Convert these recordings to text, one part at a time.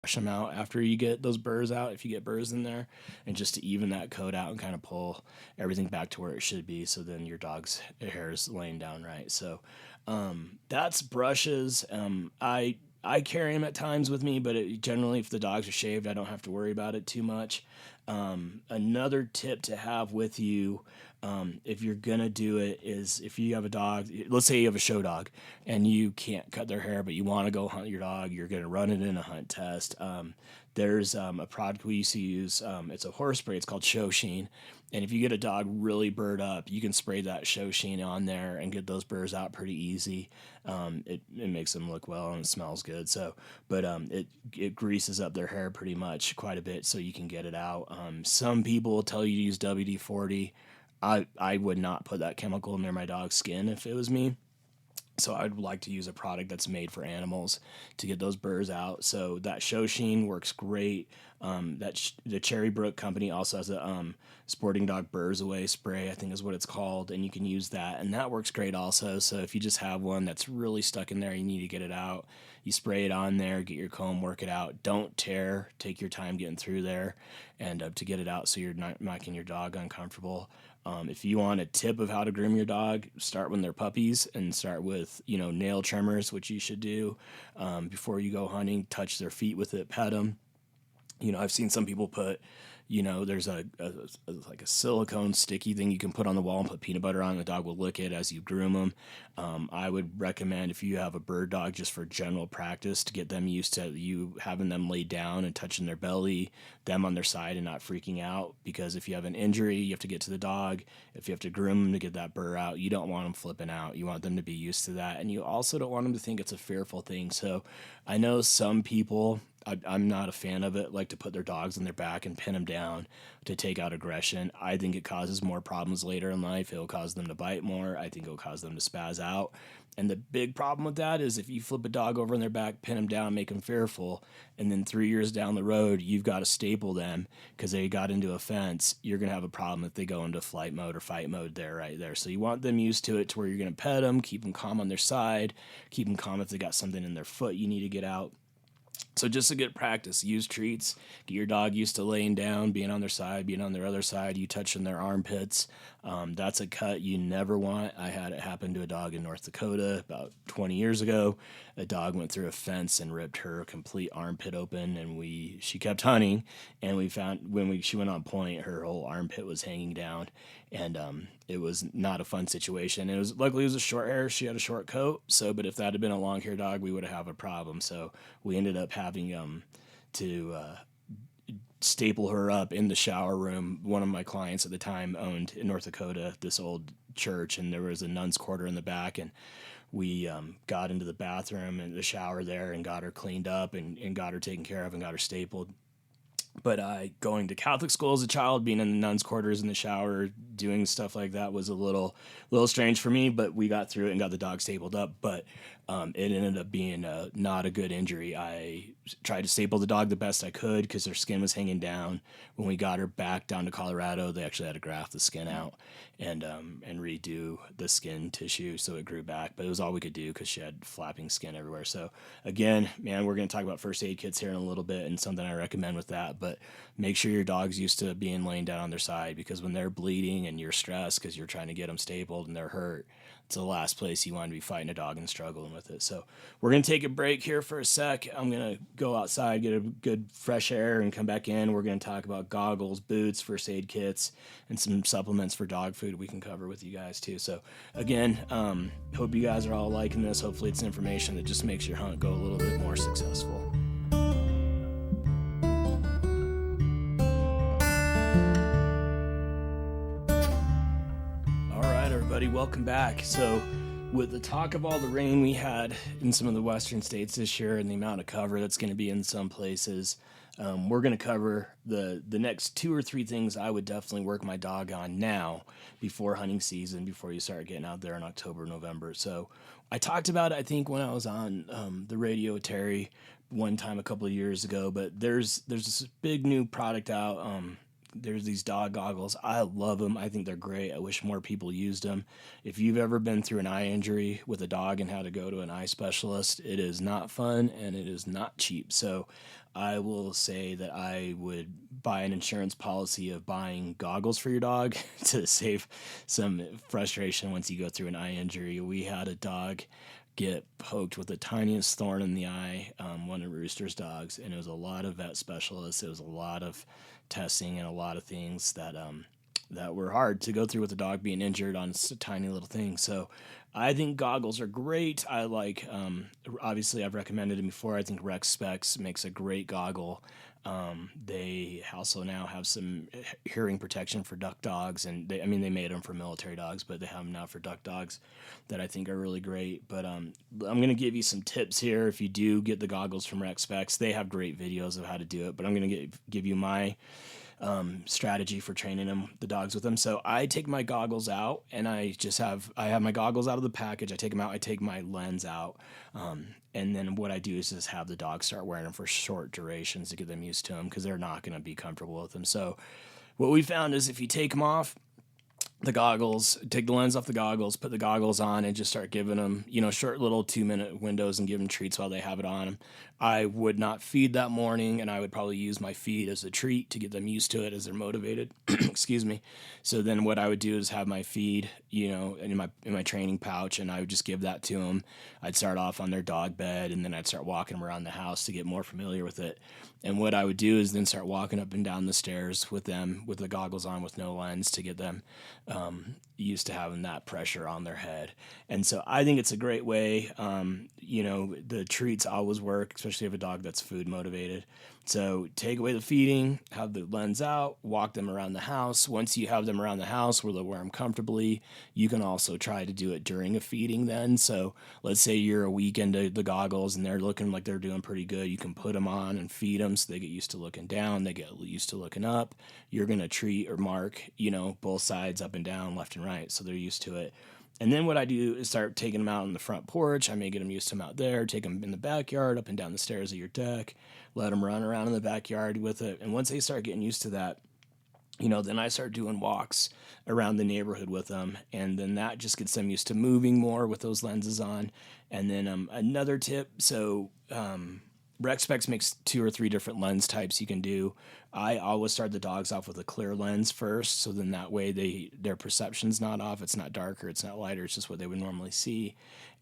brush them out after you get those burrs out, if you get burrs in there, and just to even that coat out and kind of pull everything back to where it should be. So then your dog's hair is laying down right. So that's brushes. I carry them at times with me, but generally, if the dogs are shaved, I don't have to worry about it too much. Another tip to have with you, if you're gonna do it, is if you have a dog, let's say you have a show dog and you can't cut their hair, but you want to go hunt your dog, you're gonna run it in a hunt test. There's a product we used to use. It's a horse spray. It's called Show Sheen, and if you get a dog really burred up, you can spray that Show Sheen on there and get those burrs out pretty easy. It makes them look well and it smells good. So, but it greases up their hair pretty much quite a bit, so you can get it out. Some people will tell you to use WD-40. I would not put that chemical near my dog's skin if it was me. So I'd like to use a product that's made for animals to get those burrs out. So that Show Sheen works great. The Cherry Brook company also has a sporting dog burrs away spray, I think is what it's called, and you can use that, and that works great also. So if you just have one that's really stuck in there, you need to get it out. You spray it on there, get your comb, work it out. Don't tear. Take your time getting through there, and to get it out so you're not making your dog uncomfortable. If you want a tip of how to groom your dog, start when they're puppies and start with, nail trimmers, which you should do before you go hunting. Touch their feet with it, pet them. I've seen some people put, there's like a silicone sticky thing you can put on the wall and put peanut butter on. The dog will lick it as you groom them. I would recommend, if you have a bird dog, just for general practice, to get them used to you having them lay down and touching their belly, them on their side and not freaking out. Because if you have an injury, you have to get to the dog. If you have to groom them to get that burr out, you don't want them flipping out. You want them to be used to that. And you also don't want them to think it's a fearful thing. So I know some people, I'm not a fan of it, like to put their dogs on their back and pin them down to take out aggression. I think it causes more problems later in life. It'll cause them to bite more. I think it'll cause them to spaz out. And the big problem with that is if you flip a dog over on their back, pin them down, make them fearful, and then 3 years down the road, you've got to staple them because they got into a fence, you're going to have a problem if they go into flight mode or fight mode right there. So you want them used to it to where you're going to pet them, keep them calm on their side, keep them calm if they got something in their foot you need to get out. So just a good practice, use treats, get your dog used to laying down, being on their side, being on their other side, you touching their armpits. That's a cut you never want. I had it happen to a dog in North Dakota about 20 years ago. A dog went through a fence and ripped her complete armpit open, and she kept hunting, and we found she went on point, her whole armpit was hanging down, and it was not a fun situation. And luckily it was a short hair. She had a short coat, but if that had been a long hair dog, we would have a problem. So we ended up having to staple her up in the shower room. One of my clients at the time owned in North Dakota this old church, and there was a nun's quarter in the back, and we got into the bathroom and the shower there and got her cleaned up and got her taken care of and got her stapled. But going to Catholic school as a child, being in the nuns' quarters in the shower, doing stuff like that was a little strange for me. But we got through it and got the dog stapled up. But it ended up being not a good injury. I tried to staple the dog the best I could because her skin was hanging down. When we got her back down to Colorado, they actually had to graft the skin out and redo the skin tissue so it grew back. But it was all we could do because she had flapping skin everywhere. So again, man, we're going to talk about first aid kits here in a little bit and something I recommend with that. But make sure your dog's used to being laying down on their side, because when they're bleeding and you're stressed because you're trying to get them stapled and they're hurt, it's the last place you want to be fighting a dog and struggling with it. So we're going to take a break here for a sec. I'm going to go outside, get a good fresh air, and come back in. We're going to talk about goggles, boots, first aid kits, and some supplements for dog food we can cover with you guys too. So again, hope you guys are all liking this. Hopefully it's information that just makes your hunt go a little bit more successful. Welcome back. So with the talk of all the rain we had in some of the western states this year and the amount of cover that's going to be in some places, we're going to cover the next 2 or 3 things I would definitely work my dog on now before hunting season, before you start getting out there in October, November. So I talked about it, I think, when I was on the radio with Terry one time a couple of years ago, but there's this big new product out. there's these dog goggles. I love them. I think they're great. I wish more people used them. If you've ever been through an eye injury with a dog and had to go to an eye specialist, it is not fun and it is not cheap. So I will say that I would buy an insurance policy of buying goggles for your dog to save some frustration once you go through an eye injury. We had a dog get poked with the tiniest thorn in the eye, one of Rooster's dogs, and it was a lot of vet specialists. It was a lot of testing and a lot of things that were hard to go through with a dog being injured on a tiny little thing. So I think goggles are great. I like, obviously I've recommended them before. I think Rex Specs makes a great goggle. They also now have some hearing protection for duck dogs, and they made them for military dogs, but they have them now for duck dogs that I think are really great. But I'm going to give you some tips here. If you do get the goggles from Rex Specs, they have great videos of how to do it, but I'm going to give you strategy for training the dogs with them. So I take my goggles out, and I have my goggles out of the package. I take them out. I take my lens out, and then what I do is just have the dog start wearing them for short durations to get them used to them, because they're not going to be comfortable with them. So what we found is if you take them off the goggles, take the lens off the goggles, put the goggles on, and just start giving them, short little 2-minute windows and give them treats while they have it on them. I would not feed that morning, and I would probably use my feed as a treat to get them used to it as they're motivated. Excuse me. So then what I would do is have my feed, in my training pouch, and I would just give that to them. I'd start off on their dog bed, and then I'd start walking them around the house to get more familiar with it. And what I would do is then start walking up and down the stairs with them with the goggles on with no lens to get them used to having that pressure on their head. And so I think it's a great way. The treats always work, especially if a dog that's food motivated. So take away the feeding, have the lens out, walk them around the house. Once you have them around the house where they'll wear them comfortably, you can also try to do it during a feeding then. So let's say you're a week into the goggles and they're looking like they're doing pretty good. You can put them on and feed them so they get used to looking down. They get used to looking up. You're going to treat or mark, both sides up and down, left and right. So they're used to it. And then what I do is start taking them out on the front porch. I may get them used to them out there, take them in the backyard, up and down the stairs of your deck, let them run around in the backyard with it. And once they start getting used to that, then I start doing walks around the neighborhood with them. And then that just gets them used to moving more with those lenses on. And then another tip, so Rex Specs makes 2 or 3 different lens types you can do. I always start the dogs off with a clear lens first, so then that way their perception's not off. It's not darker, it's not lighter, it's just what they would normally see.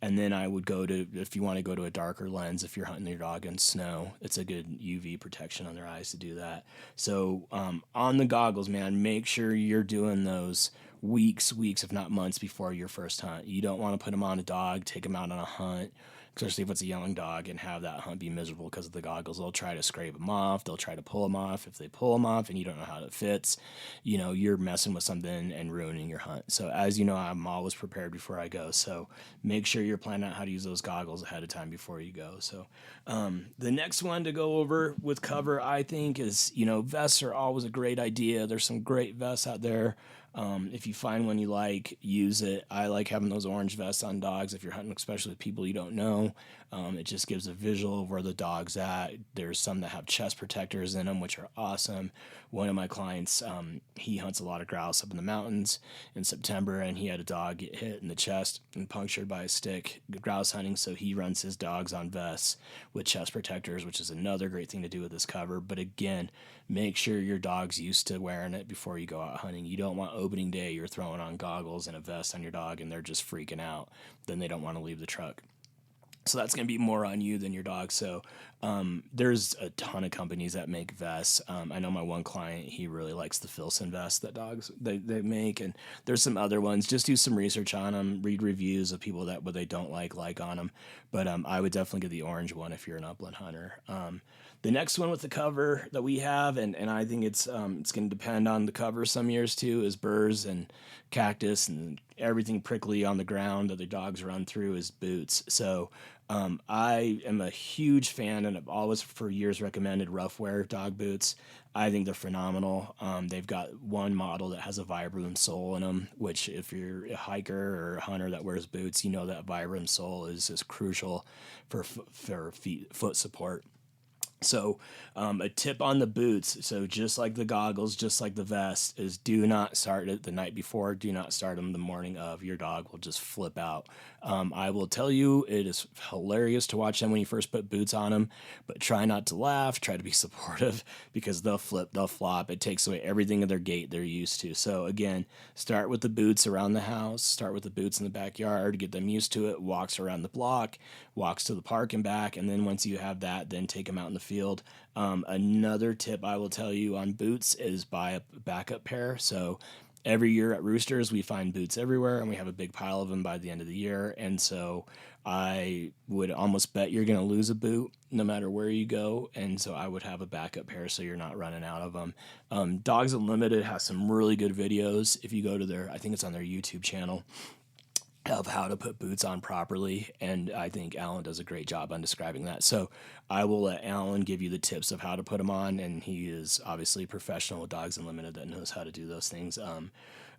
And then I would go to, if you want to go to a darker lens, if you're hunting your dog in snow, it's a good UV protection on their eyes to do that. So on the goggles, man, make sure you're doing those weeks, if not months before your first hunt. You don't want to put them on a dog, take them out on a hunt, especially if it's a young dog, and have that hunt be miserable because of the goggles. They'll try to scrape them off. They'll try to pull them off. If they pull them off and you don't know how it fits, you're messing with something and ruining your hunt. So as you know, I'm always prepared before I go. So make sure you're planning out how to use those goggles ahead of time before you go. So the next one to go over with cover, I think, is, vests are always a great idea. There's some great vests out there. If you find one you like, use it. I like having those orange vests on dogs if you're hunting, especially with people you don't know. It just gives a visual of where the dog's at. There's some that have chest protectors in them, which are awesome. One of my clients, he hunts a lot of grouse up in the mountains in September, and he had a dog get hit in the chest and punctured by a stick grouse hunting, so he runs his dogs on vests with chest protectors, which is another great thing to do with this cover. But again, make sure your dog's used to wearing it before you go out hunting. You don't want opening day you're throwing on goggles and a vest on your dog and they're just freaking out. Then they don't want to leave the truck. So that's going to be more on you than your dog. So there's a ton of companies that make vests. I know my one client, he really likes the Filson vest that dogs they make, and there's some other ones. Just do some research on them, read reviews of people that what they don't like on them. But I would definitely get the orange one if you're an upland hunter. The next one with the cover that we have, and I think it's going to depend on the cover some years too, is burrs and cactus and everything prickly on the ground that the dogs run through is boots. So I am a huge fan, and I've always for years recommended rough wear dog boots. I think they're phenomenal. They've got one model that has a Vibram sole in them, which if you're a hiker or a hunter that wears boots, that Vibram sole is crucial for foot support. So, a tip on the boots. So, just like the goggles, just like the vest, is do not start it the night before. Do not start them the morning of. Your dog will just flip out. I will tell you, it is hilarious to watch them when you first put boots on them, but try not to laugh. Try to be supportive because they'll flip, they'll flop. It takes away everything of their gait they're used to. So, again, start with the boots around the house, start with the boots in the backyard, get them used to it, walks around the block, walks to the park and back. And then once you have that, then take them out in the field. Another tip I will tell you on boots is buy a backup pair. So every year at Roosters, we find boots everywhere and we have a big pile of them by the end of the year. And so I would almost bet you're going to lose a boot no matter where you go. And so I would have a backup pair so you're not running out of them. Dogs Unlimited has some really good videos. If you go to their, I think it's on their YouTube channel, of how to put boots on properly, and I think Alan does a great job on describing that. So I will let Alan give you the tips of how to put them on, and he is obviously a professional with Dogs Unlimited that knows how to do those things.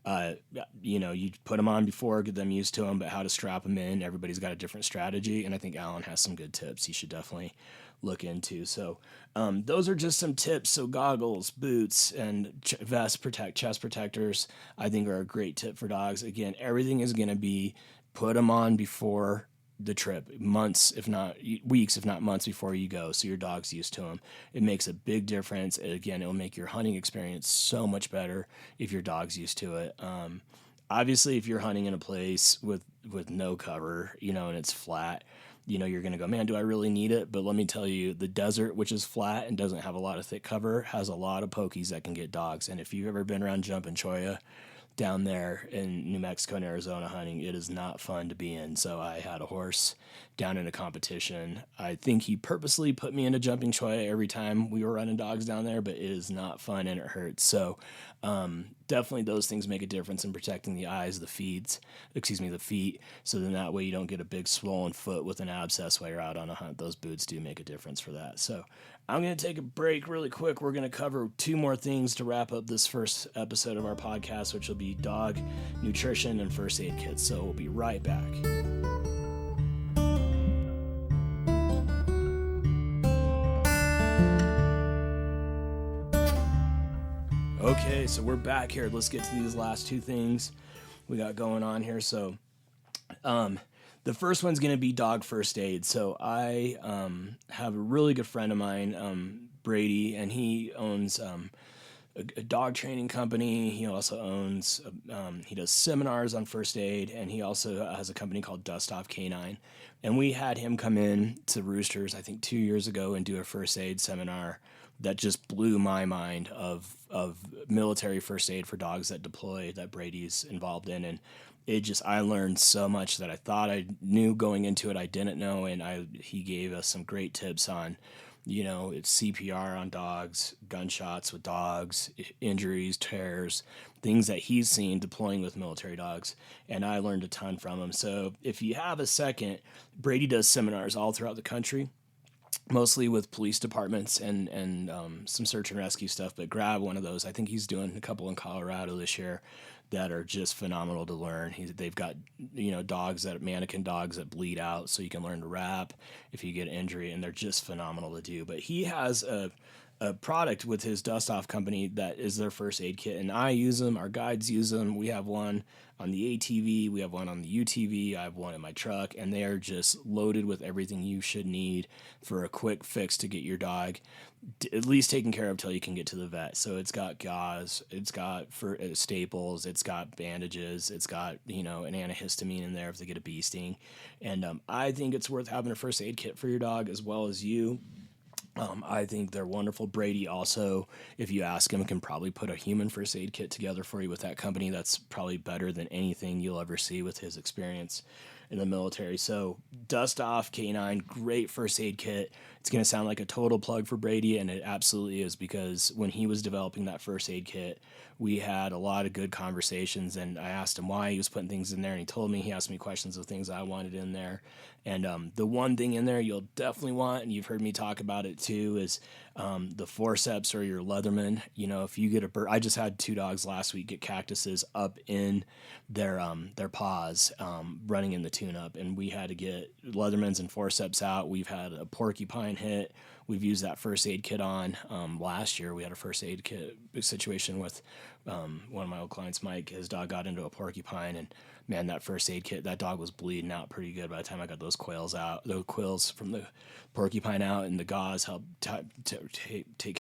Uh, you put them on before, get them used to them, but how to strap them in, everybody's got a different strategy, and I think Alan has some good tips you should definitely look into. So those are just some tips. So goggles, boots, and chest protectors, I think are a great tip for dogs. Again, everything is going to be put them on before the trip, months, if not weeks, if not months before you go, so your dog's used to them. It makes a big difference. Again, it'll make your hunting experience so much better if your dog's used to it. Obviously, if you're hunting in a place with no cover, and it's flat, you're going to go, man, do I really need it? But let me tell you, the desert, which is flat and doesn't have a lot of thick cover, has a lot of pokies that can get dogs. And if you've ever been around Jumpin' Cholla down there in New Mexico and Arizona hunting, it is not fun to be in. So I had a horse down in a competition. I think he purposely put me into Jumping Cholla every time we were running dogs down there, but it is not fun and it hurts. So definitely those things make a difference in protecting the eyes, the feet. So then that way you don't get a big swollen foot with an abscess while you're out on a hunt. Those boots do make a difference for that. So I'm going to take a break really quick. We're going to cover two more things to wrap up this first episode of our podcast, which will be dog nutrition and first aid kits. So we'll be right back. Okay, so we're back here. Let's get to these last two things we got going on here. So the first one's going to be dog first aid. So I have a really good friend of mine, Brady, and he owns a dog training company. He also owns, he does seminars on first aid, and he also has a company called Dust Off Canine. And we had him come in to Roosters, I think 2 years ago, and do a first aid seminar that just blew my mind of military first aid for dogs that deploy that Brady's involved in. And I learned so much that I thought I knew going into it, I didn't know. And he gave us some great tips on, it's CPR on dogs, gunshots with dogs, injuries, tears, things that he's seen deploying with military dogs. And I learned a ton from him. So if you have a second, Brady does seminars all throughout the country, mostly with police departments and some search and rescue stuff, but grab one of those. I think he's doing a couple in Colorado this year that are just phenomenal to learn. They've got, mannequin dogs that bleed out so you can learn to wrap if you get an injury, and they're just phenomenal to do. But he has a product with his Dust Off company that is their first aid kit, and I use them. Our guides use them. We have one on the ATV, we have one on the UTV, I have one in my truck, and they are just loaded with everything you should need for a quick fix to get your dog at least taken care of till you can get to the vet. So it's got gauze, it's got staples, it's got bandages, it's got an antihistamine in there if they get a bee sting, and I think it's worth having a first aid kit for your dog as well as you. I think they're wonderful. Brady also, if you ask him, can probably put a human first aid kit together for you with that company. That's probably better than anything you'll ever see with his experience in the military. So Dust Off K9, great first aid kit. It's going to sound like a total plug for Brady, and it absolutely is, because when he was developing that first aid kit, we had a lot of good conversations, and I asked him why he was putting things in there, and he told me. He asked me questions of things I wanted in there. And the one thing in there you'll definitely want, and you've heard me talk about it too, is the forceps or your Leatherman. If you get a bird, I just had 2 dogs last week get cactuses up in their paws, running in the tune-up, and we had to get Leathermans and forceps out. We've had a porcupine hit. we've used that first aid kit on. Last year we had a first aid kit situation with one of my old clients, Mike. His dog got into a porcupine, and man, that first aid kit, that dog was bleeding out pretty good by the time I got those quills from the porcupine out, and the gauze helped take